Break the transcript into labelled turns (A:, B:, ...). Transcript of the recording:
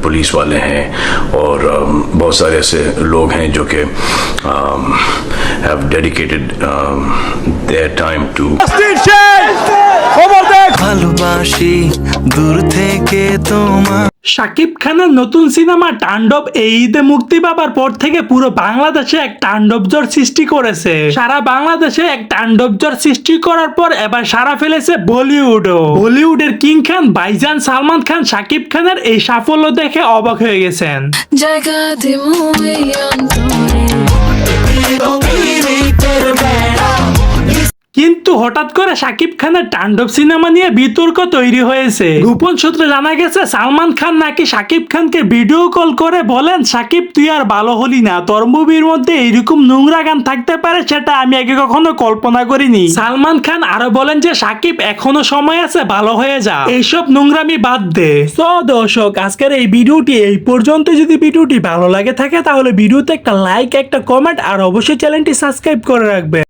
A: Police वाले हैं और बहुत सारे ऐसे लोग हैं जो कि have dedicated their time to
B: ভালোবাসি দূর থেকে তোমার।
C: শাকিব খানের নতুন সিনেমা তাণ্ডব এই ঈদে মুক্তি পাবার পর থেকে পুরো বাংলাদেশে এক তাণ্ডব জ্বর সৃষ্টি করেছে। সারা বাংলাদেশে এক তাণ্ডব জ্বর সৃষ্টি করার পর এবার সারা ফেলেছে বলিউডও। বলিউডের কিং খান ভাইজান সালমান খান শাকিব খানের এই সাফল্য দেখে অবাক হয়ে গেছেন।
D: জায়গা দিমু এই অন্তরে।
C: কিন্তু হঠাৎ করে শাকিব খানের তাণ্ডব সিনেমা নিয়ে বিতর্ক তৈরি হয়েছে। গোপন সূত্রে জানা গেছে সালমান খান নাকি শাকিব খানকে ভিডিও কল করে বলেন, শাকিব তুই আর ভালো হলি না, তোর মুভির মধ্যে এইরকম নোংরা গান থাকতে পারে সেটা আমি আগে কখনো কল্পনা করিনি। সালমান খান আরো বলেন যে শাকিব এখনো সময় আছে, ভালো হয়ে যা, এইসব নোংরামি বাদ দে। তো দর্শক আজকের এই ভিডিওটি এই পর্যন্ত। যদি ভিডিওটি ভালো লাগে থাকে তাহলে ভিডিওতে একটা লাইক, একটা কমেন্ট আর অবশ্যই চ্যানেলটি সাবস্ক্রাইব করে রাখবে।